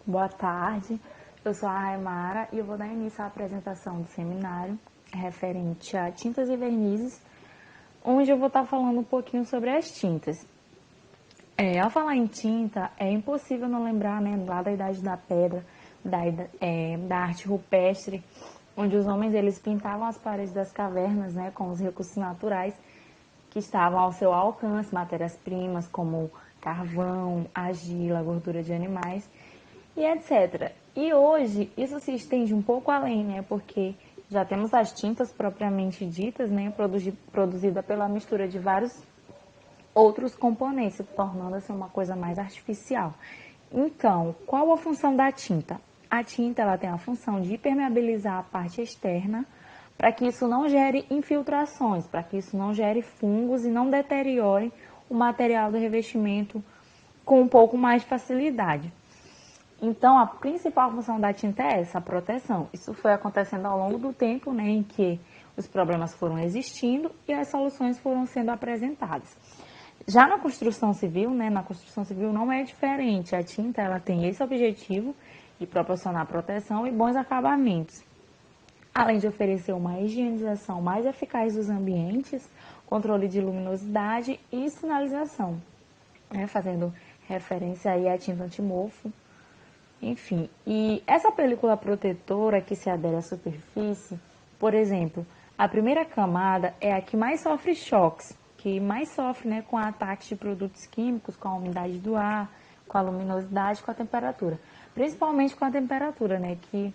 Boa tarde, eu sou a Raimara e eu vou dar início à apresentação do seminário referente a tintas e vernizes, onde eu vou estar falando um pouquinho sobre as tintas. Ao falar em tinta, é impossível não lembrar, né, lá da Idade da Pedra, da arte rupestre, onde os homens eles pintavam as paredes das cavernas, né, com os recursos naturais que estavam ao seu alcance, matérias-primas como carvão, argila, gordura de animais e etc. E hoje isso se estende um pouco além, né? Porque já temos as tintas propriamente ditas, né? Produzida pela mistura de vários outros componentes, tornando assim uma coisa mais artificial. Então, qual a função da tinta? A tinta ela tem a função de impermeabilizar a parte externa para que isso não gere infiltrações, para que isso não gere fungos e não deteriore o material do revestimento com um pouco mais de facilidade. Então, a principal função da tinta é essa, a proteção. Isso foi acontecendo ao longo do tempo, né, em que os problemas foram existindo e as soluções foram sendo apresentadas. Já na construção civil, né, na construção civil não é diferente. A tinta ela tem esse objetivo de proporcionar proteção e bons acabamentos, além de oferecer uma higienização mais eficaz dos ambientes, controle de luminosidade e sinalização, né, fazendo referência aí à tinta antimofo. Enfim, e essa película protetora que se adere à superfície, por exemplo, a primeira camada é a que mais sofre choques, que mais sofre, né, com ataques de produtos químicos, com a umidade do ar, com a luminosidade, com a temperatura. Principalmente com a temperatura, né, que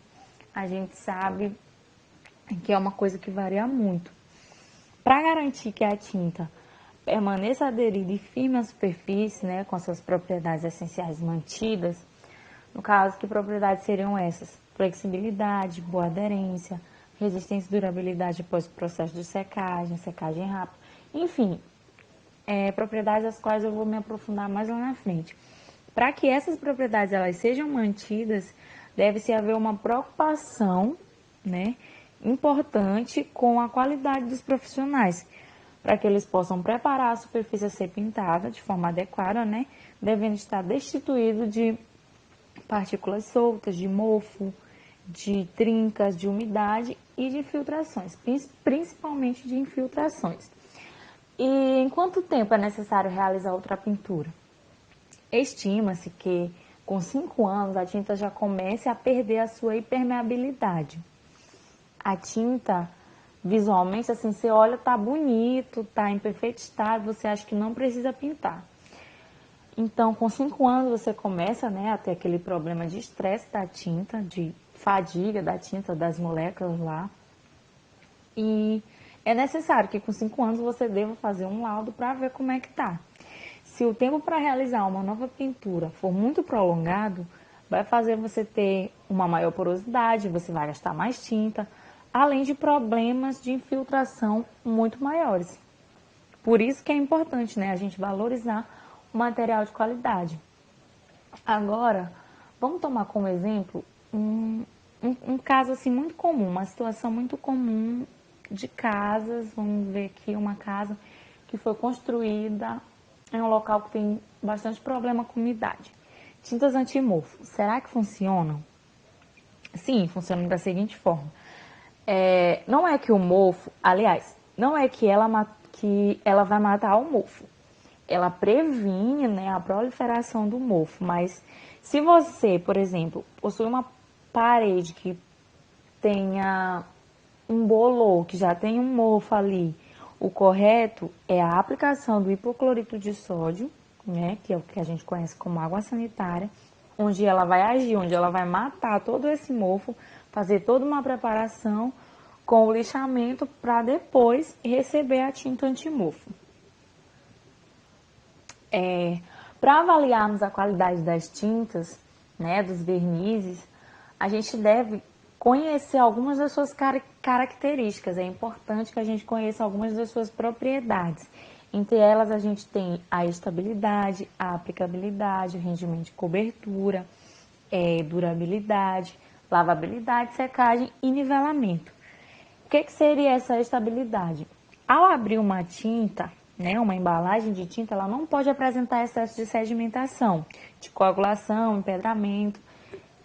a gente sabe que é uma coisa que varia muito. Para garantir que a tinta permaneça aderida e firme à superfície, né, com as suas propriedades essenciais mantidas, no caso, que propriedades seriam essas? Flexibilidade, boa aderência, resistência e durabilidade após o processo de secagem, secagem rápida, enfim, propriedades as quais eu vou me aprofundar mais lá na frente. Para que essas propriedades elas sejam mantidas, deve-se haver uma preocupação, né, importante com a qualidade dos profissionais, para que eles possam preparar a superfície a ser pintada de forma adequada, né, devendo estar destituído de partículas soltas, de mofo, de trincas, de umidade e de infiltrações, principalmente de infiltrações. E em quanto tempo é necessário realizar outra pintura? Estima-se que com 5 anos a tinta já comece a perder a sua impermeabilidade. A tinta, visualmente, assim, você olha, tá bonito, tá em perfeito estado, você acha que não precisa pintar. Então, com 5 anos você começa, né, a ter aquele problema de estresse da tinta, de fadiga da tinta, das moléculas lá. E é necessário que com 5 anos você deva fazer um laudo para ver como é que tá. Se o tempo para realizar uma nova pintura for muito prolongado, vai fazer você ter uma maior porosidade, você vai gastar mais tinta, além de problemas de infiltração muito maiores. Por isso que é importante, né, a gente valorizar o material de qualidade. Agora, vamos tomar como exemplo um caso assim muito comum, uma situação muito comum de casas. Vamos ver aqui uma casa que foi construída em um local que tem bastante problema com umidade. Tintas antimofo, será que funcionam? Sim, funcionam da seguinte forma. Não é que o mofo, aliás, não é que ela vai matar o mofo. Ela previne, né, a proliferação do mofo, mas se você, por exemplo, possui uma parede que tenha um bolor, que já tem um mofo ali, o correto é a aplicação do hipoclorito de sódio, né, que é o que a gente conhece como água sanitária, onde ela vai agir, onde ela vai matar todo esse mofo, fazer toda uma preparação com o lixamento para depois receber a tinta antimofo. Para avaliarmos a qualidade das tintas, né, dos vernizes, a gente deve conhecer algumas das suas características. É importante que a gente conheça algumas das suas propriedades. Entre elas, a gente tem a estabilidade, a aplicabilidade, o rendimento de cobertura, durabilidade, lavabilidade, secagem e nivelamento. O que seria essa estabilidade? Ao abrir uma tinta, né, uma embalagem de tinta, ela não pode apresentar excesso de sedimentação, de coagulação, empedramento.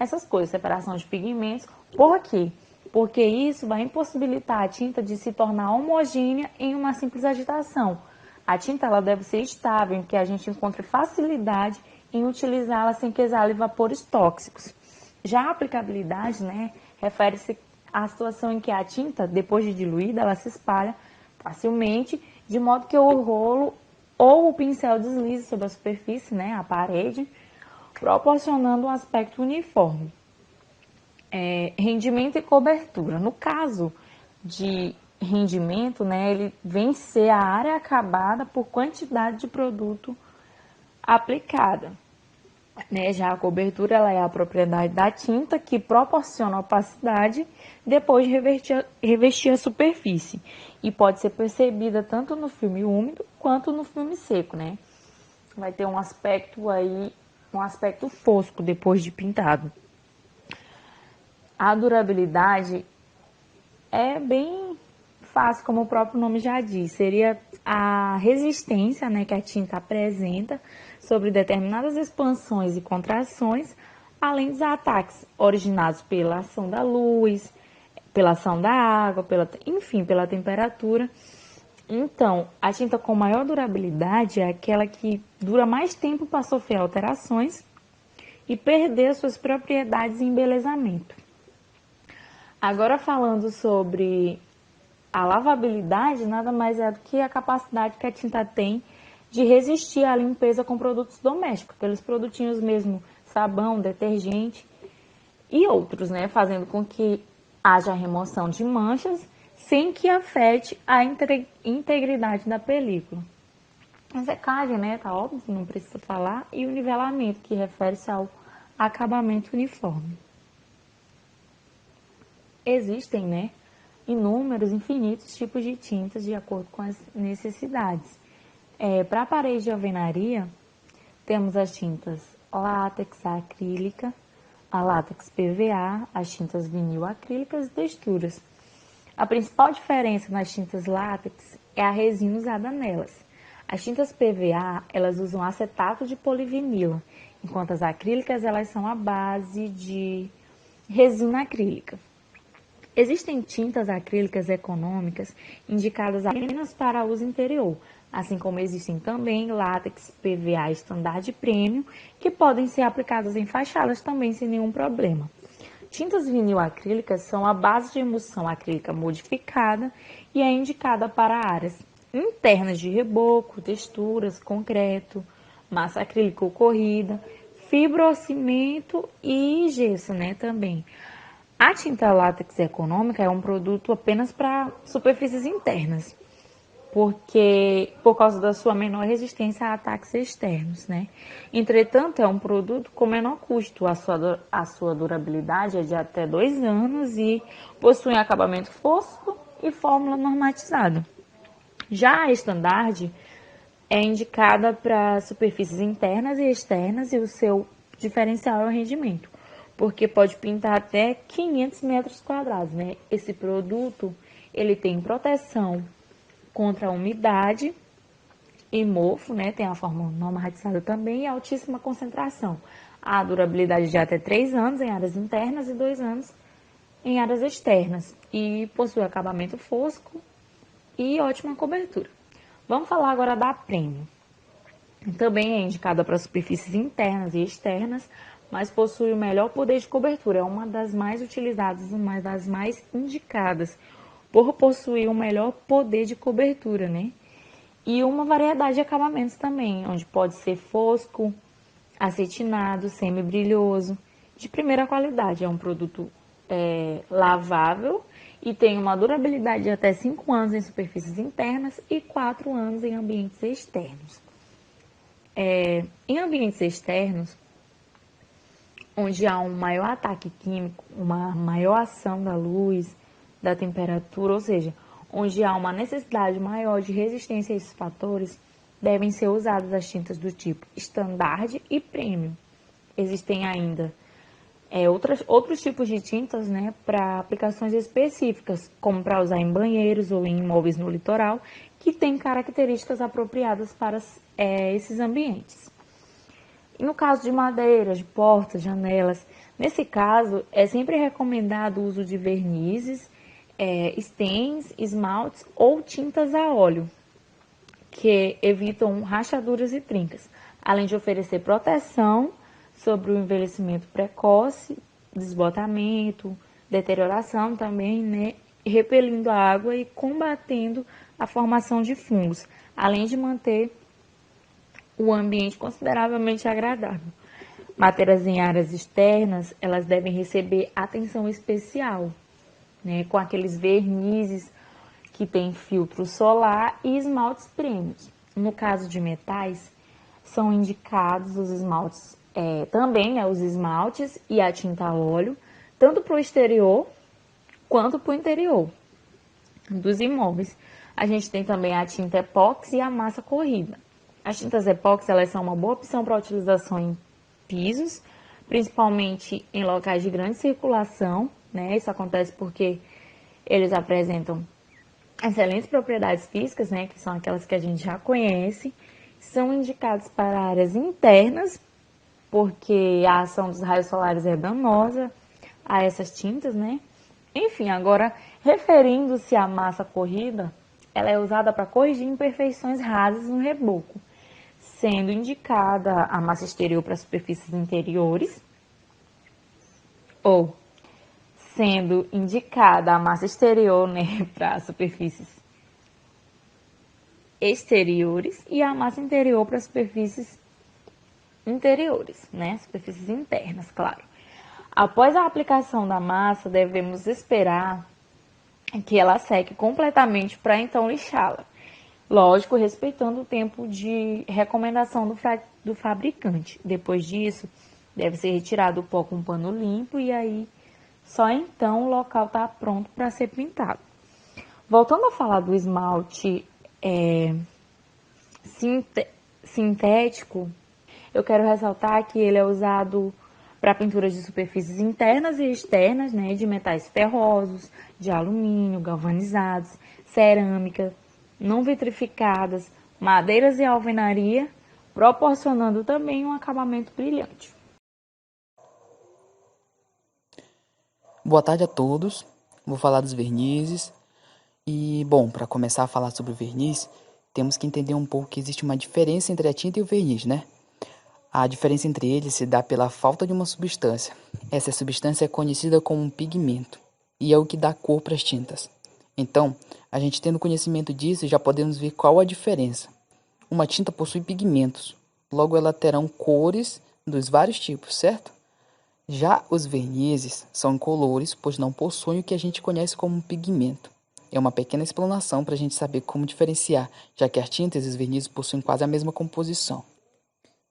essas coisas, separação de pigmentos. Por quê? Porque isso vai impossibilitar a tinta de se tornar homogênea em uma simples agitação. A tinta ela deve ser estável, em que a gente encontre facilidade em utilizá-la sem que exale vapores tóxicos. Já a aplicabilidade, né, refere-se à situação em que a tinta, depois de diluída, ela se espalha facilmente, de modo que o rolo ou o pincel deslize sobre a superfície, né, a parede, proporcionando um aspecto uniforme. Rendimento e cobertura. No caso de rendimento, né, ele vem ser a área acabada por quantidade de produto aplicada. Né? Já a cobertura ela é a propriedade da tinta que proporciona opacidade depois de revestir a superfície e pode ser percebida tanto no filme úmido quanto no filme seco, né? Vai ter um aspecto fosco depois de pintado. A durabilidade é bem fácil, como o próprio nome já diz, seria a resistência, né, que a tinta apresenta sobre determinadas expansões e contrações, além dos ataques originados pela ação da luz, pela ação da água, enfim, pela temperatura. Então, a tinta com maior durabilidade é aquela que dura mais tempo para sofrer alterações e perder suas propriedades em embelezamento. Agora falando sobre a lavabilidade, nada mais é do que a capacidade que a tinta tem de resistir à limpeza com produtos domésticos, aqueles produtinhos mesmo, sabão, detergente e outros, né? Fazendo com que haja remoção de manchas sem que afete a integridade da película. A secagem, né? Tá óbvio, não precisa falar. E o nivelamento, que refere-se ao acabamento uniforme. Existem, né, inúmeros, infinitos tipos de tintas de acordo com as necessidades. Para a parede de alvenaria, temos as tintas látex acrílica, a látex PVA, as tintas vinil acrílicas e texturas. A principal diferença nas tintas látex é a resina usada nelas. As tintas PVA, elas usam acetato de polivinila, enquanto as acrílicas, elas são à base de resina acrílica. Existem tintas acrílicas econômicas indicadas apenas para uso interior, assim como existem também látex PVA Standard Premium, que podem ser aplicadas em fachadas também sem nenhum problema. Tintas vinil acrílicas são a base de emulsão acrílica modificada e é indicada para áreas internas de reboco, texturas, concreto, massa acrílica ou corrida, fibrocimento e gesso, né, também. A tinta látex econômica é um produto apenas para superfícies internas, por causa da sua menor resistência a ataques externos, né? Entretanto, é um produto com menor custo, a sua durabilidade é de até 2 anos e possui acabamento fosco e fórmula normatizada. Já a Standard é indicada para superfícies internas e externas e o seu diferencial é o rendimento, porque pode pintar até 500 metros quadrados, né? Esse produto, ele tem proteção contra a umidade e mofo, né? Tem a fórmula normatizada também e altíssima concentração. A durabilidade de até 3 anos em áreas internas e 2 anos em áreas externas. E possui acabamento fosco e ótima cobertura. Vamos falar agora da Premium. Também é indicada para superfícies internas e externas, mas possui o melhor poder de cobertura. É uma das mais utilizadas, uma das mais indicadas, por possuir o melhor poder de cobertura, né? E uma variedade de acabamentos também, onde pode ser fosco, acetinado, semi-brilhoso, de primeira qualidade. É um produto lavável e tem uma durabilidade de até 5 anos em superfícies internas e 4 anos em ambientes externos. Em ambientes externos, onde há um maior ataque químico, uma maior ação da luz, da temperatura, ou seja, onde há uma necessidade maior de resistência a esses fatores, devem ser usadas as tintas do tipo Standard e Premium. Existem ainda outros tipos de tintas, né, para aplicações específicas, como para usar em banheiros ou em imóveis no litoral, que têm características apropriadas para esses ambientes. No caso de madeiras, de portas, janelas, nesse caso é sempre recomendado o uso de vernizes, stains, esmaltes ou tintas a óleo, que evitam rachaduras e trincas, além de oferecer proteção sobre o envelhecimento precoce, desbotamento, deterioração também, né? Repelindo a água e combatendo a formação de fungos, além de manter o ambiente consideravelmente agradável. Madeiras em áreas externas, elas devem receber atenção especial, né? Com aqueles vernizes que tem filtro solar e esmaltes premiums. No caso de metais, são indicados os esmaltes, também, né, os esmaltes e a tinta a óleo, tanto para o exterior quanto para o interior dos imóveis. A gente tem também a tinta epóxi e a massa corrida. As tintas epóxi, elas são uma boa opção para utilização em pisos, principalmente em locais de grande circulação, né? Isso acontece porque eles apresentam excelentes propriedades físicas, né, que são aquelas que a gente já conhece, são indicados para áreas internas, porque a ação dos raios solares é danosa a essas tintas, né? Enfim, agora, referindo-se à massa corrida, ela é usada para corrigir imperfeições rasas no reboco, sendo indicada a massa exterior para superfícies interiores, ou sendo indicada a massa exterior, né, para superfícies exteriores e a massa interior para superfícies interiores, né, superfícies internas, claro. Após a aplicação da massa, devemos esperar que ela seque completamente para então lixá-la. Lógico, respeitando o tempo de recomendação do fabricante. Depois disso, deve ser retirado o pó com um pano limpo e aí só então o local está pronto para ser pintado. Voltando a falar do esmalte sintético, eu quero ressaltar que ele é usado para pinturas de superfícies internas e externas, né, de metais ferrosos, de alumínio, galvanizados, cerâmica, não vitrificadas, madeiras e alvenaria, proporcionando também um acabamento brilhante. Boa tarde a todos. Vou falar dos vernizes. E, bom, para começar a falar sobre o verniz, temos que entender um pouco que existe uma diferença entre a tinta e o verniz, né? A diferença entre eles se dá pela falta de uma substância. Essa substância é conhecida como um pigmento e é o que dá cor para as tintas. Então, a gente tendo conhecimento disso, já podemos ver qual a diferença. Uma tinta possui pigmentos, logo ela terão cores dos vários tipos, certo? Já os vernizes são incolores, pois não possuem o que a gente conhece como pigmento. É uma pequena explanação para a gente saber como diferenciar, já que as tintas e os vernizes possuem quase a mesma composição.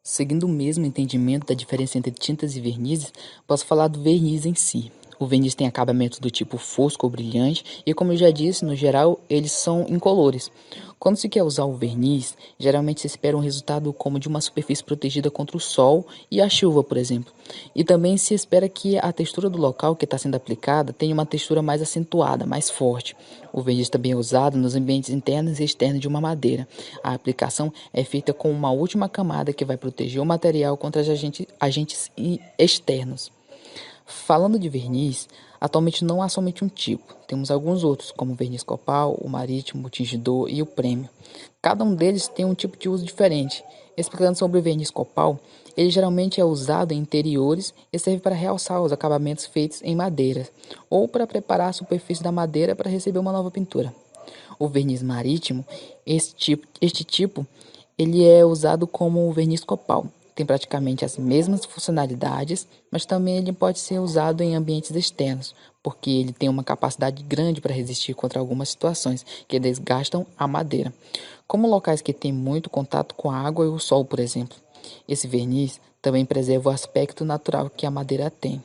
Seguindo o mesmo entendimento da diferença entre tintas e vernizes, posso falar do verniz em si. O verniz tem acabamento do tipo fosco ou brilhante e, como eu já disse, no geral, eles são incolores. Quando se quer usar o verniz, geralmente se espera um resultado como de uma superfície protegida contra o sol e a chuva, por exemplo. E também se espera que a textura do local que está sendo aplicada tenha uma textura mais acentuada, mais forte. O verniz também é usado nos ambientes internos e externos de uma madeira. A aplicação é feita com uma última camada que vai proteger o material contra os agentes externos. Falando de verniz, atualmente não há somente um tipo. Temos alguns outros, como o verniz copal, o marítimo, o tingidor e o prêmio. Cada um deles tem um tipo de uso diferente. Explicando sobre o verniz copal, ele geralmente é usado em interiores e serve para realçar os acabamentos feitos em madeira, ou para preparar a superfície da madeira para receber uma nova pintura. O verniz marítimo, este tipo, ele é usado como o verniz copal. Tem praticamente as mesmas funcionalidades, mas também ele pode ser usado em ambientes externos, porque ele tem uma capacidade grande para resistir contra algumas situações que desgastam a madeira, como locais que têm muito contato com a água e o sol, por exemplo. Esse verniz também preserva o aspecto natural que a madeira tem.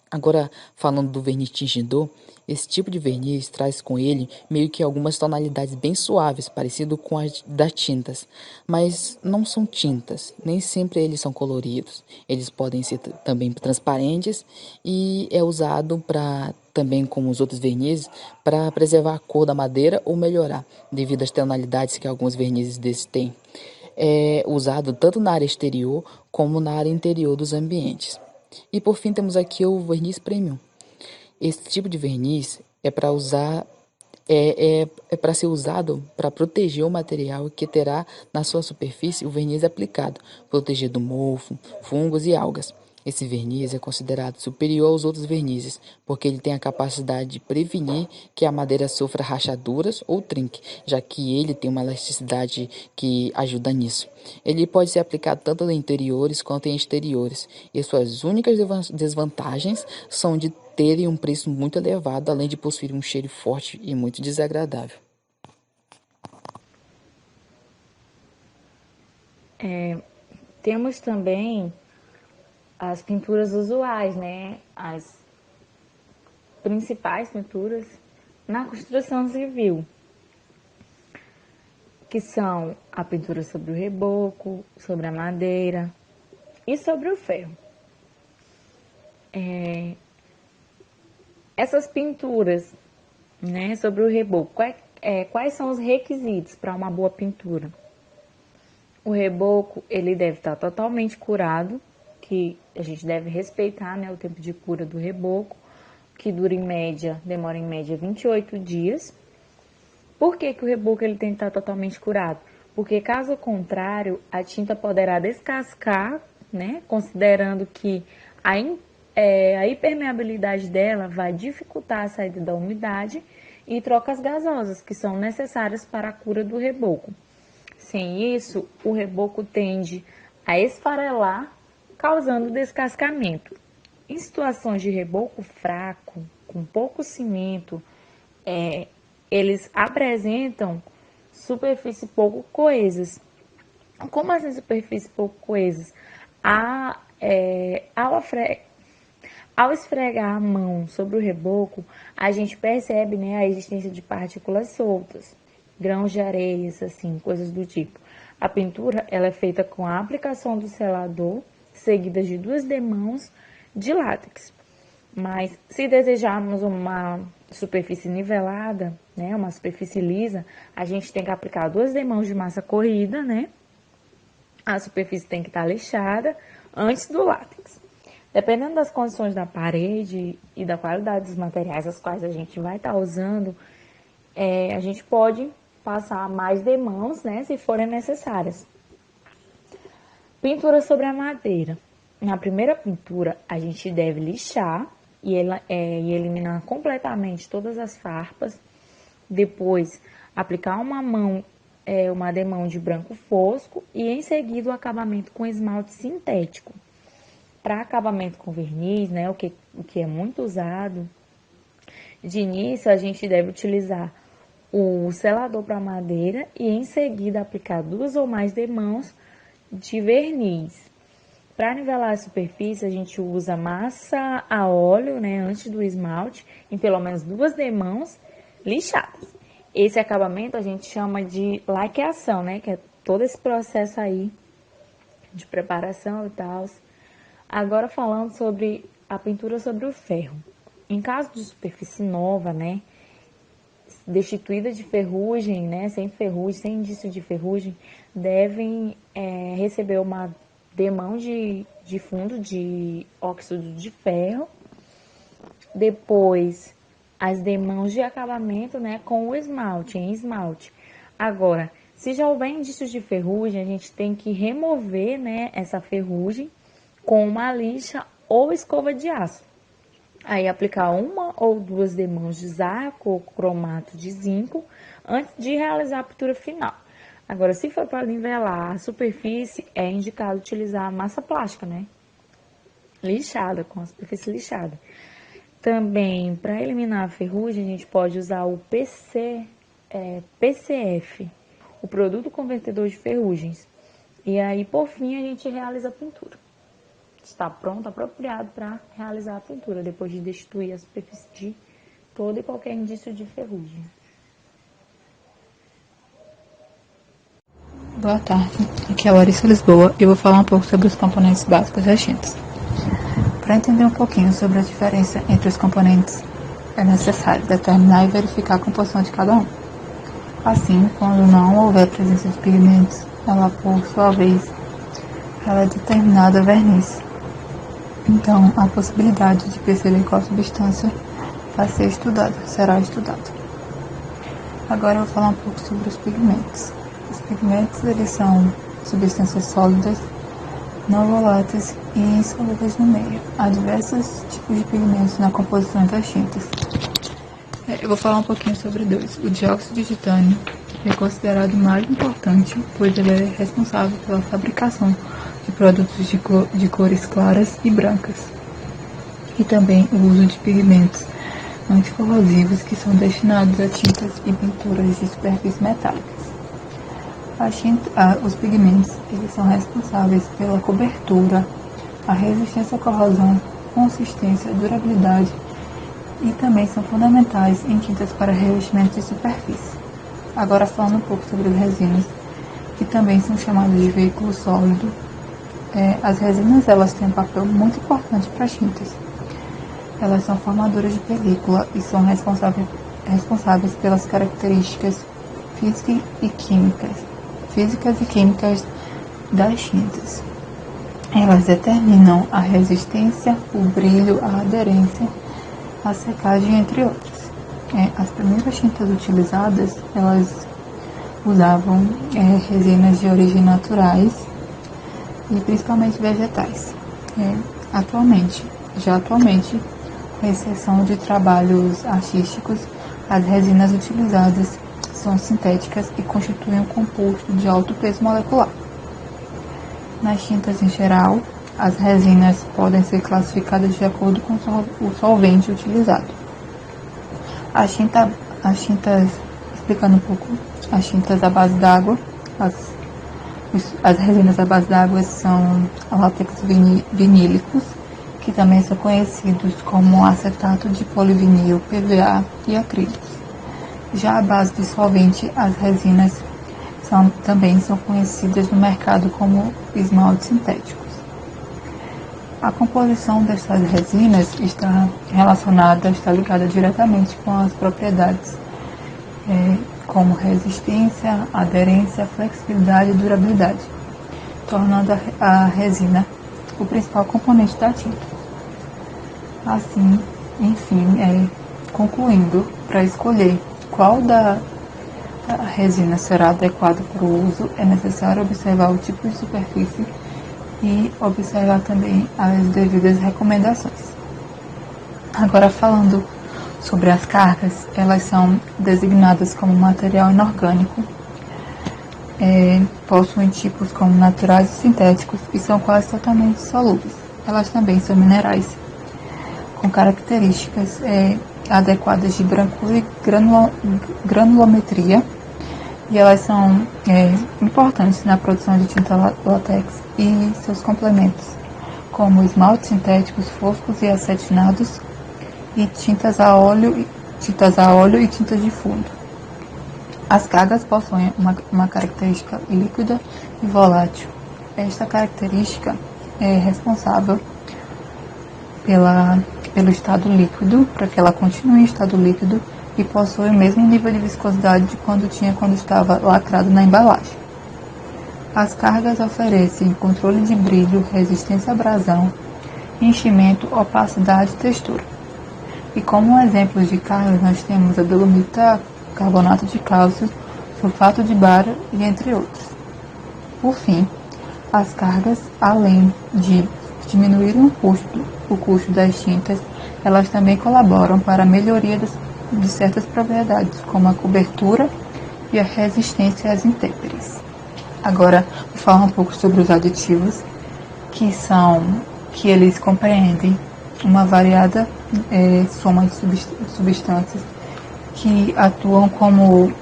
Agora, falando do verniz tingidor, esse tipo de verniz traz com ele meio que algumas tonalidades bem suaves, parecido com as das tintas, mas não são tintas, nem sempre eles são coloridos. Eles podem ser também transparentes e é usado para também como os outros vernizes para preservar a cor da madeira ou melhorar, devido às tonalidades que alguns vernizes desses têm. é usado tanto na área exterior como na área interior dos ambientes. E por fim temos aqui o verniz premium. Esse tipo de verniz é para usar é para ser usado para proteger o material que terá na sua superfície o verniz aplicado, proteger do mofo, fungos e algas. Esse verniz é considerado superior aos outros vernizes, porque ele tem a capacidade de prevenir que a madeira sofra rachaduras ou trinque, já que ele tem uma elasticidade que ajuda nisso. Ele pode ser aplicado tanto em interiores quanto em exteriores, e suas únicas desvantagens são de terem um preço muito elevado, além de possuir um cheiro forte e muito desagradável. Temos também as pinturas usuais, né? As principais pinturas na construção civil, que são a pintura sobre o reboco, sobre a madeira e sobre o ferro. Essas pinturas, né, sobre o reboco, quais são os requisitos para uma boa pintura? O reboco, ele deve estar totalmente curado, que a gente deve respeitar, né, o tempo de cura do reboco, que demora em média 28 dias. Por que o reboco ele tem que estar totalmente curado? Porque caso contrário, a tinta poderá descascar, né, considerando que a impermeabilidade dela vai dificultar a saída da umidade e trocas gasosas, que são necessárias para a cura do reboco. Sem isso, o reboco tende a esfarelar, causando descascamento. Em situações de reboco fraco, com pouco cimento, eles apresentam superfícies pouco coesas. Como assim superfícies pouco coesas? Ao esfregar a mão sobre o reboco, a gente percebe, né, a existência de partículas soltas, grãos de areias, assim, coisas do tipo. A pintura ela é feita com a aplicação do selador, seguida de 2 demãos de látex. Mas se desejarmos uma superfície nivelada, né, uma superfície lisa, a gente tem que aplicar 2 demãos de massa corrida, né? A superfície tem que estar lixada antes do látex. Dependendo das condições da parede e da qualidade dos materiais as quais a gente vai estar usando, a gente pode passar mais demãos, né, se forem necessárias. Pintura sobre a madeira. Na primeira pintura, a gente deve lixar e eliminar completamente todas as farpas. Depois, aplicar uma demão de branco fosco e em seguida o acabamento com esmalte sintético. Para acabamento com verniz, né, o que é muito usado, de início a gente deve utilizar o selador para madeira e em seguida aplicar 2 ou mais demãos de verniz. Para nivelar a superfície, a gente usa massa a óleo, né, antes do esmalte, em pelo menos 2 demãos lixadas. Esse acabamento a gente chama de laqueação, né, que é todo esse processo aí de preparação e tal. Agora falando sobre a pintura sobre o ferro. Em caso de superfície nova, né, destituída de ferrugem, né, sem ferrugem, sem indício de ferrugem, devem receber uma demão de fundo de óxido de ferro. Depois, as demãos de acabamento, né, com o esmalte, em esmalte. Agora, se já houver indícios de ferrugem, a gente tem que remover, né, essa ferrugem com uma lixa ou escova de aço. Aí aplicar 1 ou 2 demãos de arco ou cromato de zinco antes de realizar a pintura final. Agora, se for para nivelar a superfície, é indicado utilizar massa plástica, né? Lixada, com a superfície lixada. Também, para eliminar a ferrugem, a gente pode usar o PCF, o produto convertedor de ferrugens. E aí, por fim, a gente realiza a pintura. Está pronto, apropriado para realizar a pintura, depois de destituir a superfície de todo e qualquer indício de ferrugem. Boa tarde, aqui é a Larissa Lisboa e eu vou falar um pouco sobre os componentes básicos das tintas. Para entender um pouquinho sobre a diferença entre os componentes, é necessário determinar e verificar a composição de cada um. Assim, quando não houver presença de pigmentos ela por sua vez, ela é determinada a verniz. Então, a possibilidade de perceber qual substância vai ser estudada, será estudada. Agora eu vou falar um pouco sobre os pigmentos. Os pigmentos, eles são substâncias sólidas, não voláteis e insolúveis no meio. Há diversos tipos de pigmentos na composição das tintas. Eu vou falar um pouquinho sobre dois. O dióxido de titânio é considerado o mais importante, pois ele é responsável pela fabricação de produtos de cores claras e brancas. E também o uso de pigmentos anticorrosivos que são destinados a tintas e pinturas de superfícies metálicas. Os pigmentos, eles são responsáveis pela cobertura, a resistência à corrosão, consistência, durabilidade e também são fundamentais em tintas para revestimento de superfície. Agora falando um pouco sobre as resinas, que também são chamadas de veículo sólido. As resinas, elas têm um papel muito importante para as tintas. Elas são formadoras de película e são responsáveis pelas características físicas e químicas das tintas. Elas determinam a resistência, o brilho, a aderência, a secagem, entre outros. As primeiras tintas utilizadas, elas usavam resinas de origem naturais e principalmente vegetais. Atualmente, com exceção de trabalhos artísticos, as resinas utilizadas são sintéticas e constituem um composto de alto peso molecular. Nas tintas em geral, as resinas podem ser classificadas de acordo com o solvente utilizado. As tintas, explicando um pouco, as tintas à base d'água, as resinas à base d'água são látex vinílicos, que também são conhecidos como acetato de polivinil, PVA e acrílicos. Já à base de solvente, as resinas também são conhecidas no mercado como esmaltes sintéticos. A composição dessas resinas está ligada diretamente com as propriedades como resistência, aderência, flexibilidade e durabilidade, tornando a resina o principal componente da tinta. Assim, enfim, concluindo, para escolher qual da resina será adequada para o uso, é necessário observar o tipo de superfície e observar também as devidas recomendações. Agora falando sobre as cargas, elas são designadas como material inorgânico, possuem tipos como naturais e sintéticos e são quase totalmente solúveis. Elas também são minerais, com características adequadas de brancura e granulometria, e elas são importantes na produção de tinta látex e seus complementos, como esmaltes sintéticos foscos e acetinados, e tintas a óleo e tintas de fundo. As cargas possuem uma característica líquida e volátil. Esta característica é responsável pelo estado líquido, para que ela continue em estado líquido e possui o mesmo nível de viscosidade de quando estava lacrado na embalagem. As cargas oferecem controle de brilho, resistência à abrasão, enchimento, opacidade e textura. E como exemplos de cargas nós temos a dolomita, carbonato de cálcio, sulfato de bário e entre outros. Por fim, as cargas, além de diminuir o custo das tintas, elas também colaboram para a melhoria de certas propriedades, como a cobertura e a resistência às intempéries. Agora, vou falar um pouco sobre os aditivos, que eles compreendem uma variada soma de substâncias que atuam como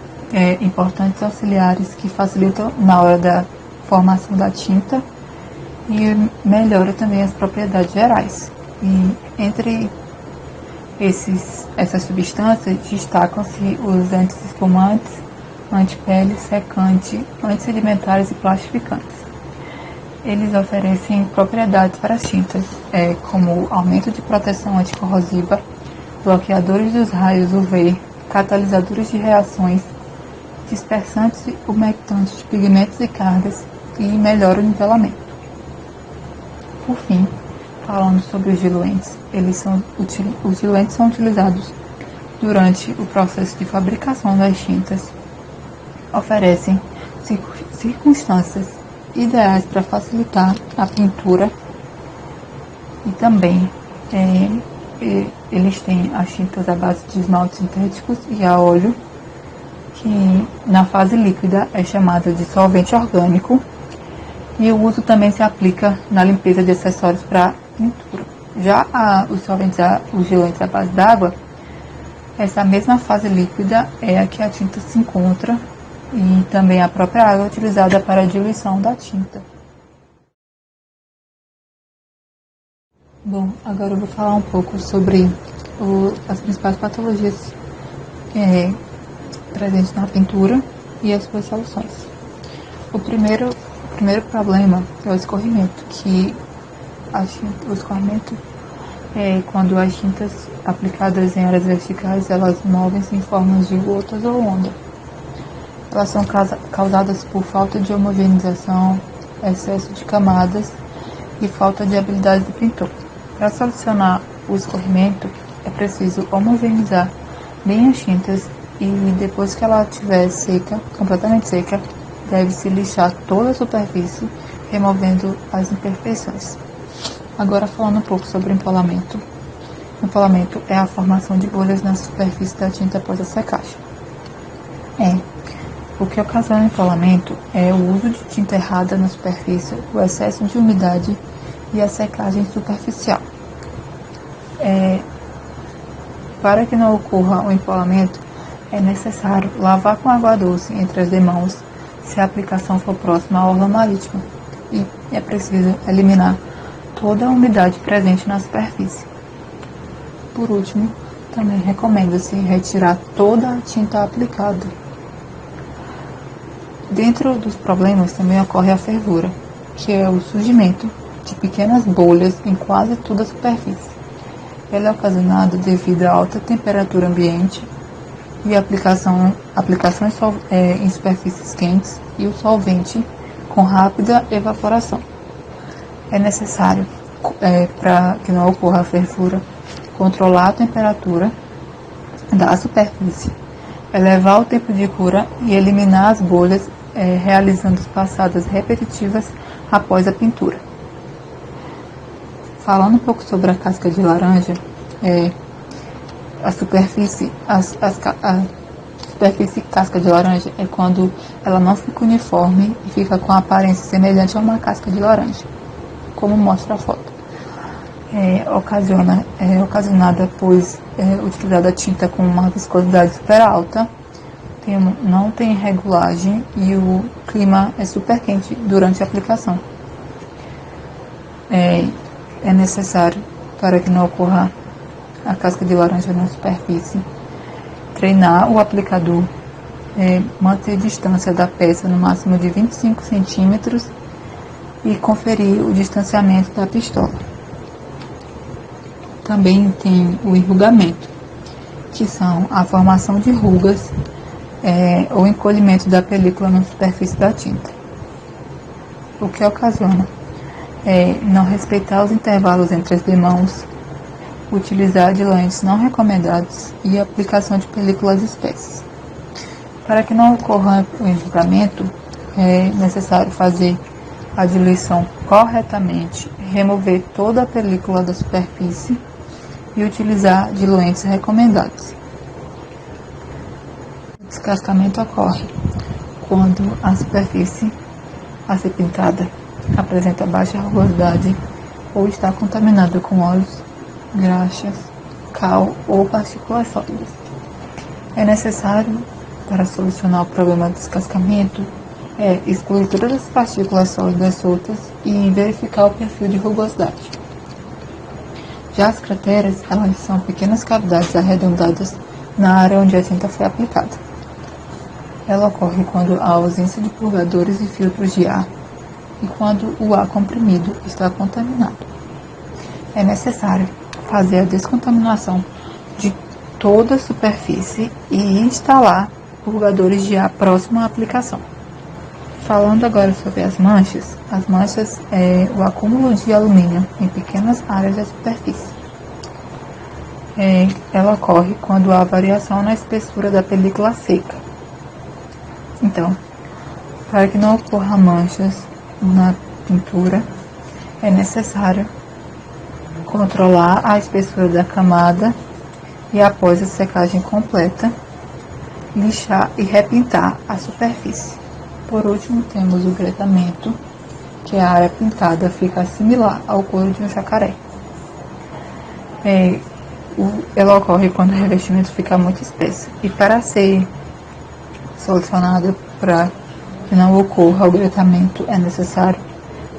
importantes auxiliares que facilitam na hora da formação da tinta e melhora também as propriedades gerais. E entre essas substâncias destacam-se os anti-espumantes, antipele, secante, antissedimentares e plastificantes. Eles oferecem propriedades para as tintas, como aumento de proteção anticorrosiva, bloqueadores dos raios UV, catalisadores de reações, dispersantes e umectantes de pigmentos e cargas e melhora o nivelamento. Por fim, falando sobre os diluentes, os diluentes são utilizados durante o processo de fabricação das tintas, oferecem circunstâncias ideais para facilitar a pintura e também eles têm as tintas à base de esmaltes sintéticos e a óleo, que na fase líquida é chamada de solvente orgânico, e o uso também se aplica na limpeza de acessórios para pintura. Já os diluentes à base d'água, essa mesma fase líquida é a que a tinta se encontra, e também a própria água é utilizada para a diluição da tinta. Bom, agora eu vou falar um pouco sobre as principais patologias presentes na pintura e as suas soluções. O primeiro problema é o escorrimento, o escorrimento é quando as tintas aplicadas em áreas verticais, elas movem-se em formas de gotas ou onda. Elas são causadas por falta de homogeneização, excesso de camadas e falta de habilidade do pintor. Para solucionar o escorrimento, é preciso homogeneizar bem as tintas e depois que ela estiver seca, completamente seca, deve-se lixar toda a superfície, removendo as imperfeições. Agora falando um pouco sobre o empolamento. O empolamento é a formação de bolhas na superfície da tinta após a secagem. O que ocasiona o empolamento é o uso de tinta errada na superfície, o excesso de umidade e a secagem superficial. Para que não ocorra o empolamento, é necessário lavar com água doce entre as demãos se a aplicação for próxima à orla marítima, e é preciso eliminar toda a umidade presente na superfície. Por último, também recomenda-se retirar toda a tinta aplicada. Dentro dos problemas também ocorre a fervura, que é o surgimento de pequenas bolhas em quase toda a superfície. Ela é ocasionada devido à alta temperatura ambiente e aplicações em superfícies quentes e o solvente com rápida evaporação. É necessário, para que não ocorra a fervura, controlar a temperatura da superfície, elevar o tempo de cura e eliminar as bolhas, realizando passadas repetitivas após a pintura. Falando um pouco sobre a casca de laranja, a superfície casca de laranja é quando ela não fica uniforme e fica com a aparência semelhante a uma casca de laranja, como mostra a foto. Ocasionada pois utilizada tinta com uma viscosidade super alta, não tem regulagem e o clima é super quente durante a aplicação. É necessário, para que não ocorra a casca de laranja na superfície, treinar o aplicador, manter distância da peça no máximo de 25 centímetros e conferir o distanciamento da pistola. Também tem o enrugamento, que são a formação de rugas ou encolhimento da película na superfície da tinta. O que ocasiona não respeitar os intervalos entre as demãos, utilizar diluentes não recomendados e aplicação de películas espessas. Para que não ocorra o enrugamento, é necessário fazer a diluição corretamente, remover toda a película da superfície e utilizar diluentes recomendados. O descascamento ocorre quando a superfície a ser pintada apresenta baixa rugosidade ou está contaminada com óleos, graxas, cal ou partículas sólidas. É necessário, para solucionar o problema do descascamento, excluir todas as partículas sólidas soltas e verificar o perfil de rugosidade. Já as crateras, elas são pequenas cavidades arredondadas na área onde a tinta foi aplicada. Ela ocorre quando há ausência de purgadores e filtros de ar e quando o ar comprimido está contaminado. É necessário fazer a descontaminação de toda a superfície e instalar purgadores de ar próximo à aplicação. Falando agora sobre as manchas é o acúmulo de alumínio em pequenas áreas da superfície. Ela ocorre quando há variação na espessura da película seca. Então, para que não ocorra manchas na pintura, é necessário controlar a espessura da camada e, após a secagem completa, lixar e repintar a superfície. Por último, temos o gretamento, que a área pintada fica similar ao couro de um jacaré. Ela ocorre quando o revestimento fica muito espesso. E para ser solucionado, para que não ocorra o gretamento, é necessário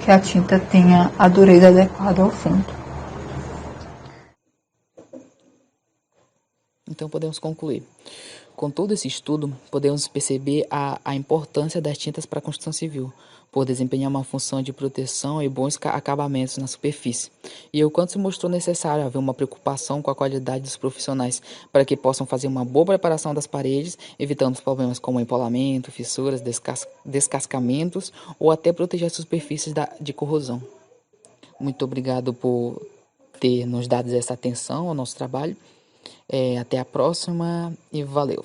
que a tinta tenha a dureza adequada ao fundo. Então podemos concluir. Com todo esse estudo, podemos perceber a importância das tintas para a construção civil, por desempenhar uma função de proteção e bons acabamentos na superfície, e o quanto se mostrou necessário haver uma preocupação com a qualidade dos profissionais para que possam fazer uma boa preparação das paredes, evitando problemas como empolamento, fissuras, descascamentos ou até proteger as superfícies de corrosão. Muito obrigado por ter nos dado essa atenção ao nosso trabalho. Até a próxima e valeu!